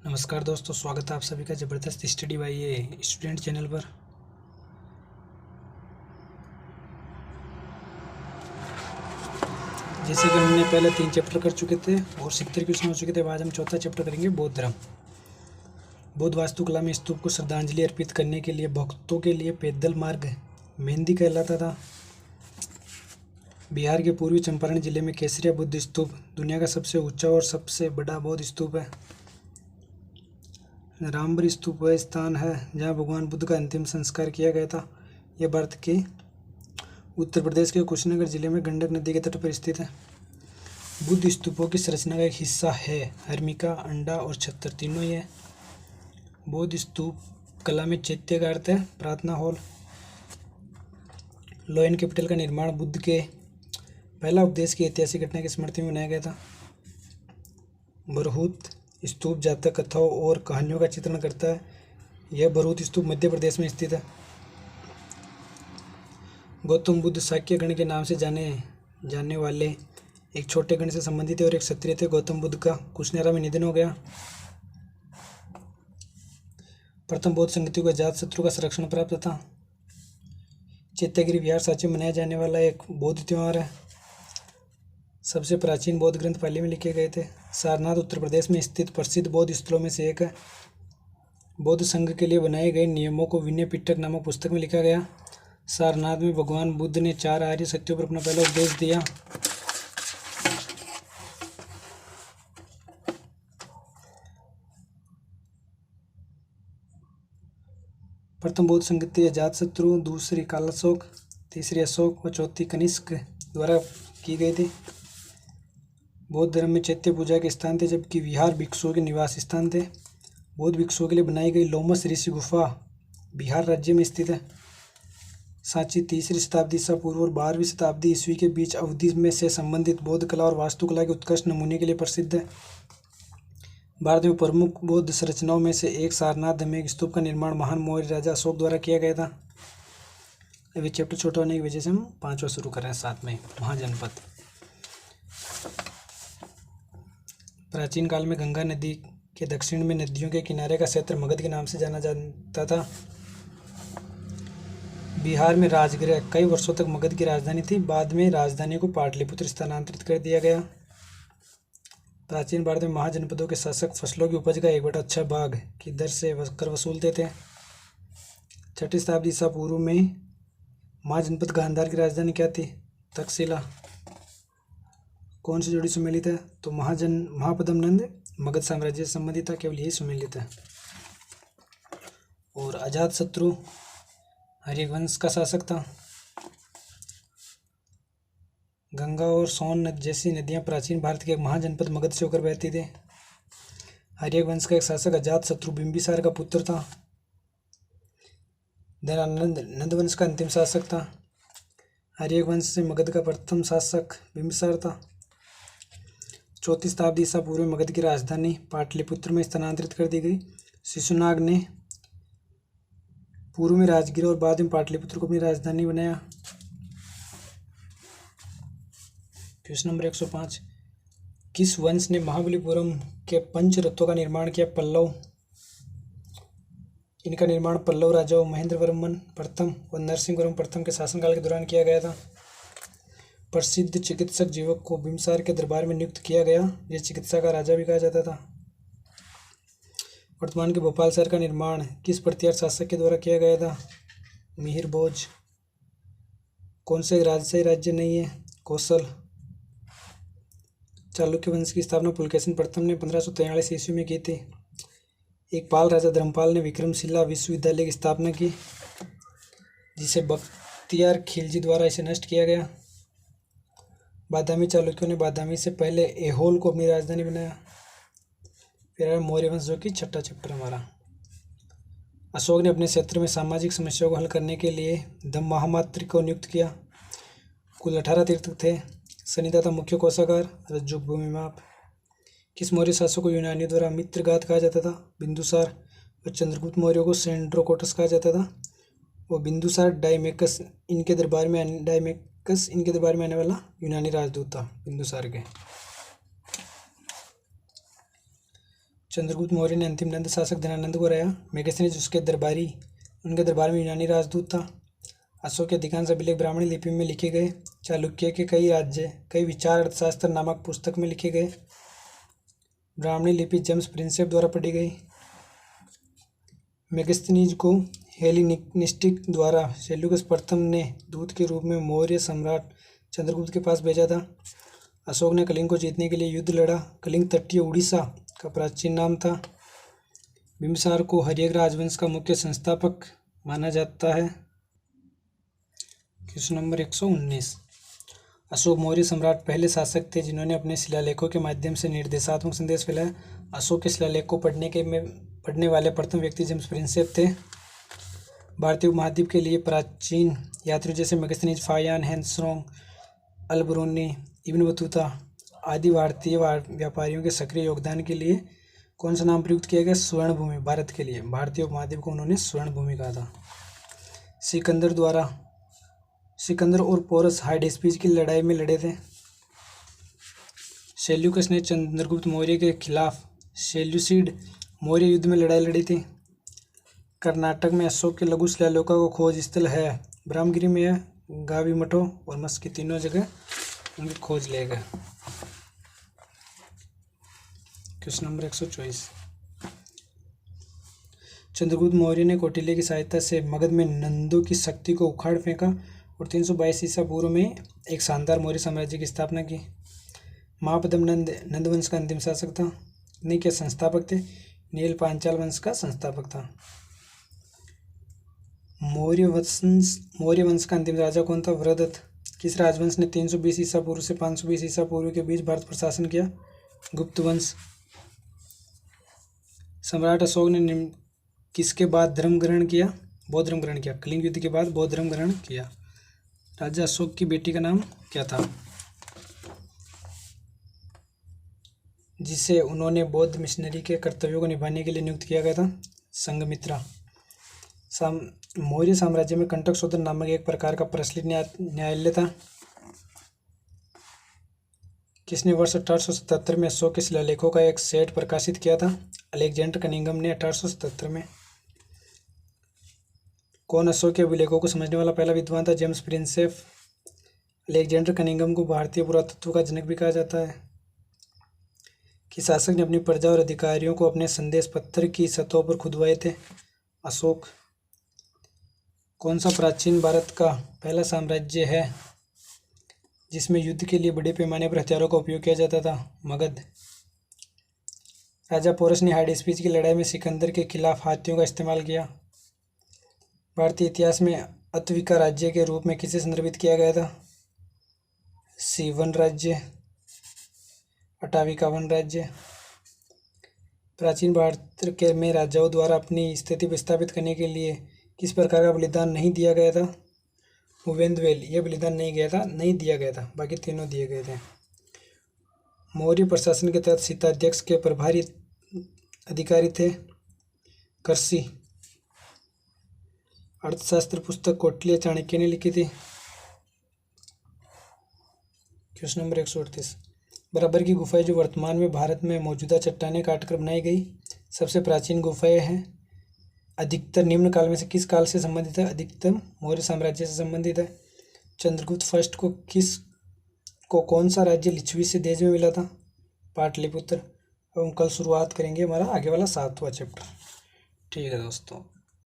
नमस्कार दोस्तों, स्वागत है आप सभी का ज़बरदस्त स्टडी बाय ये स्टूडेंट चैनल पर। जैसे कि हमने पहले 3 चैप्टर कर चुके थे और 70 क्वेश्चन हो चुके थे। आज हम चौथा चैप्टर करेंगे, बौद्ध धर्म। बौद्ध वास्तुकला में स्तूप को श्रद्धांजलि अर्पित करने के लिए भक्तों के लिए पैदल मार्ग मेहंदी कहलाता था। बिहार के पूर्वी चंपारण जिले में केसरिया बुद्ध स्तूप दुनिया का सबसे ऊंचा और सबसे बड़ा बौद्ध स्तूप है। रामबर स्तूप वह स्थान है जहाँ भगवान बुद्ध का अंतिम संस्कार किया गया था। यह भारत के उत्तर प्रदेश के कुशीनगर जिले में गंडक नदी के तट पर स्थित है। बुद्ध स्तूपों की संरचना का एक हिस्सा है हर्मिका, अंडा और छत्र, तीनों ही है। बौद्ध स्तूप कला में चैत्य का अर्थ है प्रार्थना हॉल। लोयन कैपिटल का निर्माण बुद्ध के पहला उपदेश की ऐतिहासिक घटना की स्मृति में बनाया गया था। बरहूत स्तूप जातक कथाओं और कहानियों का चित्रण करता है। यह बरहूत स्तूप मध्य प्रदेश में स्थित है। गौतम बुद्ध शाक्य गण के नाम से जाने वाले एक छोटे गण से संबंधित थे और एक क्षत्रिय थे। गौतम बुद्ध का कुशनेरा में निधन हो गया। प्रथम बौद्ध संगति को अजातशत्रु का संरक्षण प्राप्त था। चैत्यगिरी विहार सांची में मनाया जाने वाला एक बौद्ध त्योहार है। सबसे प्राचीन बौद्ध ग्रंथ पाली में लिखे गए थे। सारनाथ उत्तर प्रदेश में स्थित प्रसिद्ध बौद्ध स्थलों में से एक है। बौद्ध संघ के लिए बनाए गए नियमों को विनय पिटक नामक पुस्तक में लिखा गया। सारनाथ में भगवान बुद्ध ने 4 आर्य सत्यों पर अपना पहला उपदेश दिया। प्रथम बौद्ध संगति अजातशत्रु, दूसरी कालाशोक, तीसरी अशोक और चौथी कनिष्क द्वारा की गई थी। बौद्ध धर्म में चैत्य पूजा के स्थान थे, जबकि विहार भिक्षुओं के निवास स्थान थे। बौद्ध भिक्षुओं के लिए बनाई गई लोमस ऋषि गुफा बिहार राज्य में स्थित है। सांची 3री शताब्दी ईसा पूर्व और 12वीं शताब्दी ईस्वी के बीच अवधि में से संबंधित बौद्ध कला और वास्तुकला के उत्कृष्ट नमूने के लिए प्रसिद्ध है। भारत में प्रमुख बौद्ध संरचनाओं में से एक सारनाथ में एक स्तूप का निर्माण महान मौर्य राजा अशोक द्वारा किया गया था। अभी चैप्टर छोटा होने की वजह से हम 5वां शुरू कर रहे हैं साथ में। महाजनपद। प्राचीन काल में गंगा नदी के दक्षिण में नदियों के किनारे का क्षेत्र मगध के नाम से जाना जाता था। बिहार में राजगृह कई वर्षों तक मगध की राजधानी थी। बाद में राजधानी को पाटलिपुत्र स्थानांतरित कर दिया गया। प्राचीन भारत में महाजनपदों के शासक फसलों की उपज का 1/6 भाग की दर से कर वसूलते थे। 6ठी शताब्दी ईसा पूर्व में महाजनपद गांधार की राजधानी क्या थी? तक्षशिला। कौन सी जोड़ी सुमेलित है? तो महापद्म नंद मगध साम्राज्य से संबंधित था, केवल यही सुमेलित है। और अजातशत्रु हरिवंश का शासक था। गंगा और सोन जैसी नदियां प्राचीन भारत के एक महाजनपद मगध से होकर बहती थी। हरिवंश का एक शासक अजातशत्रु बिंबिसार का पुत्र था। नंदवंश का अंतिम शासक था। हरिवंश से मगध का प्रथम शासक बिंबिसार था। 4ठी शताब्दी ईसा पूर्व में मगध की राजधानी पाटलिपुत्र में स्थानांतरित कर दी गई। शिशुनाग ने पूर्व में राजगीर और बाद में पाटलिपुत्र को अपनी राजधानी बनाया। क्वेश्चन नंबर 105, किस वंश ने महाबलीपुरम के 5 रथों का निर्माण किया? पल्लव। इनका निर्माण पल्लव राजाओं महेंद्रवर्मन प्रथम और नरसिंहवर्मन प्रथम के शासनकाल के दौरान किया गया था। प्रसिद्ध चिकित्सक जीवक को बिंबिसार के दरबार में नियुक्त किया गया। यह चिकित्सा का राजा भी कहा जाता था। वर्तमान के भोपाल शहर का निर्माण किस प्रतिहार शासक के द्वारा किया गया था? मिहिर भोज। कौन से राजशाही राज्य नहीं है? कौशल। चालुक्य वंश की स्थापना पुलकेशिन प्रथम ने 1543 ईस्वी में की थी। एक पाल राजा धर्मपाल ने विक्रमशिला विश्वविद्यालय की स्थापना की, जिसे बख्तियार खिलजी द्वारा इसे नष्ट किया गया। बादामी चालुक्यों ने बादामी से पहले ऐहोल को अपनी राजधानी बनाया। फिर मौर्य वंश, जो कि 6ठा चैप्टर हमारा। अशोक ने अपने क्षेत्र में सामाजिक समस्याओं को हल करने के लिए धम्म महामात्र को नियुक्त किया। कुल 18 तीर्थ थे। सनिता था मुख्य कोषागार, रज्जु भूमि माप। किस मौर्य शासक को यूनानियों द्वारा मित्रघात कहा जाता था? बिंदुसार। और चंद्रगुप्त मौर्य को सेंड्रोकोटस कहा जाता था। और बिंदुसार डायमेकस इनके दरबार में आने वाला यूनानी राजदूत था बिंदुसार के। चंद्रगुप्त मौर्य ने अंतिम नंद शासक धनानंद को हराया। मेगस्थनीज उनके दरबार में यूनानी राजदूत था। अशोक के अधिकांश अभिलेख ब्राह्मणी लिपि में लिखे गए। चालुक्य के कई विचार अर्थशास्त्र नामक पुस्तक में लिखे गए। ब्राह्मणी लिपि जेम्स प्रिंसेप द्वारा पढ़ी गई। मेगस्थनीज को हेलेनिस्टिक द्वारा सेल्यूकस प्रथम ने दूत के रूप में मौर्य सम्राट चंद्रगुप्त के पास भेजा था। अशोक ने कलिंग को जीतने के लिए युद्ध लड़ा। कलिंग तटीय उड़ीसा का प्राचीन नाम था। बिंबिसार को हर्यक राजवंश का मुख्य संस्थापक माना जाता है। Question number 119। अशोक मौर्य सम्राट पहले शासक थे जिन्होंने अपने शिलालेखों के माध्यम से निर्देशात्मक संदेश फैलाया। अशोक के शिलालेख को पढ़ने वाले प्रथम व्यक्ति जेम्स प्रिंसेप थे। भारतीय उपमहाद्वीप के लिए प्राचीन यात्रियों जैसे Megasthenes, Fahien, हेंत्सरोंग, Al-Biruni, Ibn Battuta आदि भारतीय व्यापारियों के सक्रिय योगदान के लिए कौन सा नाम प्रयुक्त किया गया? स्वर्ण भूमि। भारत के लिए भारतीय उपमहाद्वीप को उन्होंने स्वर्ण भूमि कहा था। सिकंदर और पोरस हाइडेस्पिस की लड़ाई में लड़े थे। सेल्यूकस ने चंद्रगुप्त मौर्य के खिलाफ सेल्यूसिड मौर्य युद्ध में लड़ाई लड़ी थी। कर्नाटक में अशोक के लघु शिलालेखों का खोज स्थल है। ब्रह्मगिरी में है, गावीमठो और मस्की, तीनों जगह उनकी खोज ले गए। Question number 124। चंद्रगुप्त मौर्य ने कौटिल्य की सहायता से मगध में नंदों की शक्ति को उखाड़ फेंका और 322 ईसा पूर्व में एक शानदार मौर्य साम्राज्य की स्थापना की। महापद्म नंद वंश का अंतिम शासक था। नहीं के संस्थापक थे। नील पांचाल वंश का संस्थापक था। मौर्य वंश का अंतिम राजा कौन था? वृहदत्त। किस राजवंश ने 320 ईसा पूर्व से 520 ईसा पूर्व के बीच भारत पर शासन किया? गुप्त वंश। सम्राट अशोक ने किसके बाद धर्म ग्रहण किया? बौद्ध धर्म ग्रहण किया। कलिंग युद्ध के बाद बौद्ध धर्म ग्रहण किया। राजा अशोक की बेटी का नाम क्या था जिसे उन्होंने बौद्ध मिशनरी के कर्तव्यों को निभाने के लिए नियुक्त किया गया था? संघमित्रा। मौर्य साम्राज्य में कंटक शोधन नामक एक प्रकार का प्रचलित न्यायालय था। किसने वर्ष 1877 में अशोक के शिलालेखों का एक सेट प्रकाशित किया था? अलेक्जेंडर कनिंघम ने 1877 में। कौन अशोक के अभिलेखों को समझने वाला पहला विद्वान था? James Prinsep. अलेक्जेंडर कनिंघम को भारतीय पुरातत्व का जनक भी कहा जाता है। कि शासक ने अपनी प्रजा और अधिकारियों को अपने संदेश पत्थर की सतहों पर खुदवाए थे? अशोक। कौन सा प्राचीन भारत का पहला साम्राज्य है जिसमें युद्ध के लिए बड़े पैमाने पर हथियारों का उपयोग किया जाता था? मगध। राजा पोरस ने हाइडेस्पिस की लड़ाई में सिकंदर के खिलाफ हाथियों का इस्तेमाल किया। भारतीय इतिहास में अतविका राज्य के रूप में किसे संदर्भित किया गया था? सिवन राज्य, अटाविका वन राज्य। प्राचीन भारत के में राजाओं द्वारा अपनी स्थिति स्थापित करने के लिए किस प्रकार का बलिदान नहीं दिया गया था? मुवेंदवेल। यह बलिदान नहीं दिया गया था, बाकी तीनों दिए गए थे। मौर्य प्रशासन के तहत शीताध्यक्ष के प्रभारी अधिकारी थे? कर्सी। अर्थशास्त्र पुस्तक कौटिल्य चाणक्य ने लिखी थी। Question number 138। बराबर की गुफाएं जो वर्तमान में भारत में मौजूदा चट्टानें काटकर बनाई गई सबसे प्राचीन गुफाएं हैं। अधिकतर निम्न काल में से किस काल से संबंधित है? अधिकतम मौर्य साम्राज्य से संबंधित है। चंद्रगुप्त फर्स्ट को कौन सा राज्य लिच्छवी से देश में मिला था? पाटलिपुत्र। अब हम कल शुरुआत करेंगे हमारा आगे वाला 7वां चैप्टर। ठीक है दोस्तों।